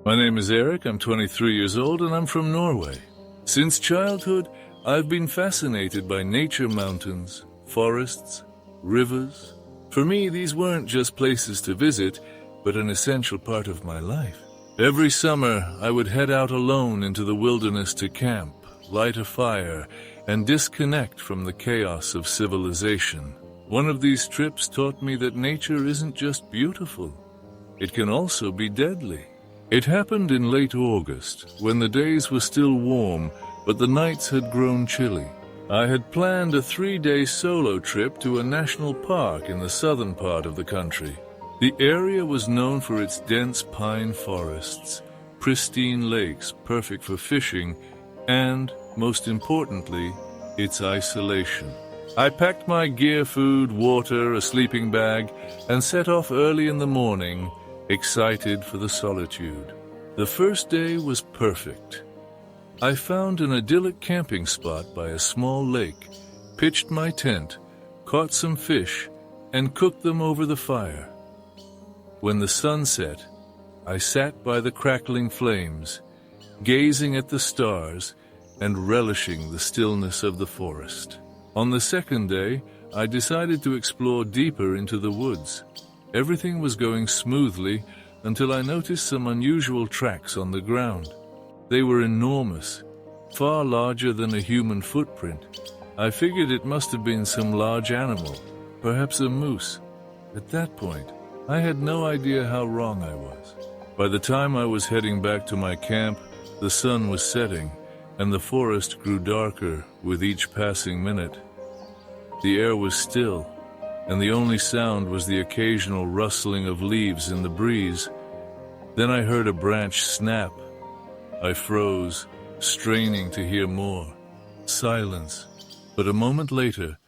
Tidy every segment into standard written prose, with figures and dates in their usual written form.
My name is Eric, I'm 23 years old, and I'm from Norway. Since childhood, I've been fascinated by nature, mountains, forests, rivers. For me, these weren't just places to visit, but an essential part of my life. Every summer, I would head out alone into the wilderness to camp, light a fire, and disconnect from the chaos of civilization. One of these trips taught me that nature isn't just beautiful, it can also be deadly. It happened in late August, when the days were still warm, but the nights had grown chilly. I had planned a 3-day solo trip to a national park in the southern part of the country. The area was known for its dense pine forests, pristine lakes perfect for fishing, and, most importantly, its isolation. I packed my gear, food, water, a sleeping bag, and set off early in the morning, excited for the solitude. The first day was perfect. I found an idyllic camping spot by a small lake, pitched my tent, caught some fish, and cooked them over the fire. When the sun set, I sat by the crackling flames, gazing at the stars and relishing the stillness of the forest. On the second day, I decided to explore deeper into the woods. Everything was going smoothly until I noticed some unusual tracks on the ground. They were enormous, far larger than a human footprint. I figured it must have been some large animal, perhaps a moose. At that point, I had no idea how wrong I was. By the time I was heading back to my camp, the sun was setting, and the forest grew darker with each passing minute. The air was still, and the only sound was the occasional rustling of leaves in the breeze. Then I heard a branch snap. I froze, straining to hear more. Silence. But a moment later,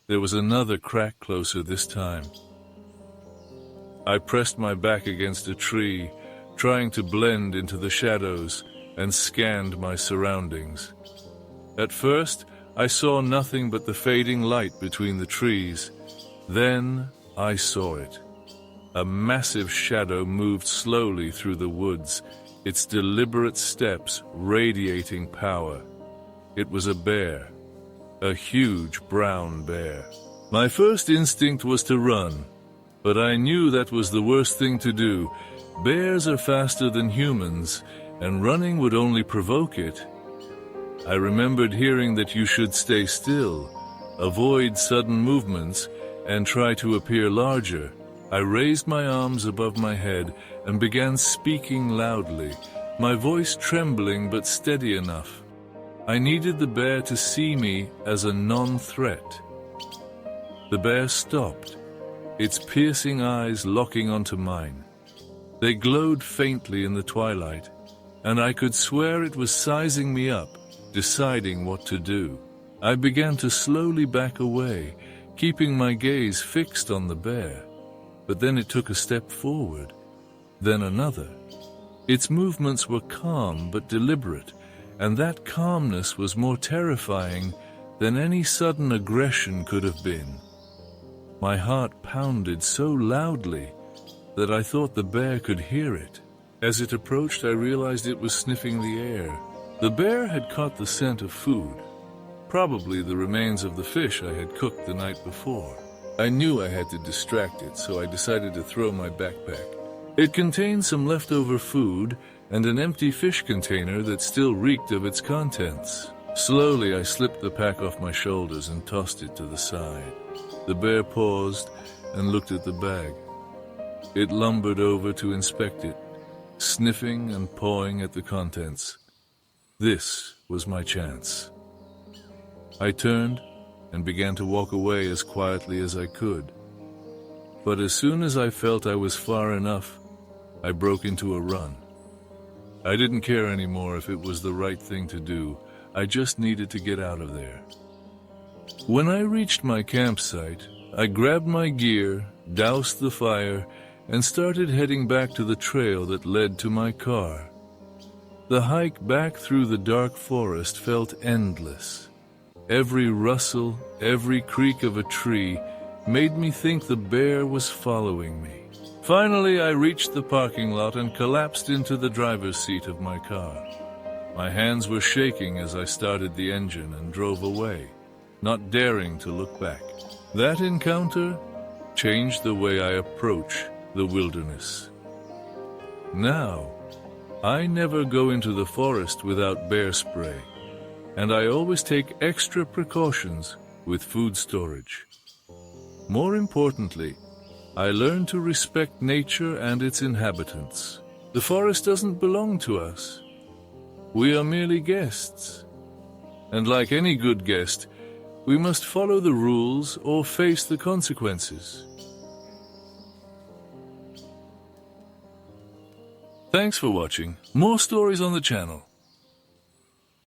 there was another crack closer this time. I pressed my back against a tree, trying to blend into the shadows, and scanned my surroundings. At first, I saw nothing but the fading light between the trees. Then I saw it. A massive shadow moved slowly through the woods, its deliberate steps radiating power. It was a bear, a huge brown bear. My first instinct was to run, but I knew that was the worst thing to do. Bears are faster than humans, and running would only provoke it. I remembered hearing that you should stay still, avoid sudden movements, and try to appear larger. I raised my arms above my head and began speaking loudly, my voice trembling but steady enough. I needed the bear to see me as a non-threat. The bear stopped, its piercing eyes locking onto mine. They glowed faintly in the twilight, and I could swear it was sizing me up, deciding what to do. I began to slowly back away, keeping my gaze fixed on the bear. But then it took a step forward, then another. Its movements were calm but deliberate, and that calmness was more terrifying than any sudden aggression could have been. My heart pounded so loudly that I thought the bear could hear it. As it approached, I realized it was sniffing the air. The bear had caught the scent of food, probably the remains of the fish I had cooked the night before. I knew I had to distract it, so I decided to throw my backpack. It contained some leftover food and an empty fish container that still reeked of its contents. Slowly, I slipped the pack off my shoulders and tossed it to the side. The bear paused and looked at the bag. It lumbered over to inspect it, sniffing and pawing at the contents. This was my chance. I turned and began to walk away as quietly as I could. But as soon as I felt I was far enough, I broke into a run. I didn't care anymore if it was the right thing to do. I just needed to get out of there. When I reached my campsite, I grabbed my gear, doused the fire, and started heading back to the trail that led to my car. The hike back through the dark forest felt endless. Every rustle, every creak of a tree made me think the bear was following me. Finally, I reached the parking lot and collapsed into the driver's seat of my car. My hands were shaking as I started the engine and drove away, not daring to look back. That encounter changed the way I approach the wilderness. Now, I never go into the forest without bear spray, and I always take extra precautions with food storage. More importantly, I learn to respect nature and its inhabitants. The forest doesn't belong to us. We are merely guests. And like any good guest, we must follow the rules or face the consequences. Thanks for watching. More stories on the channel.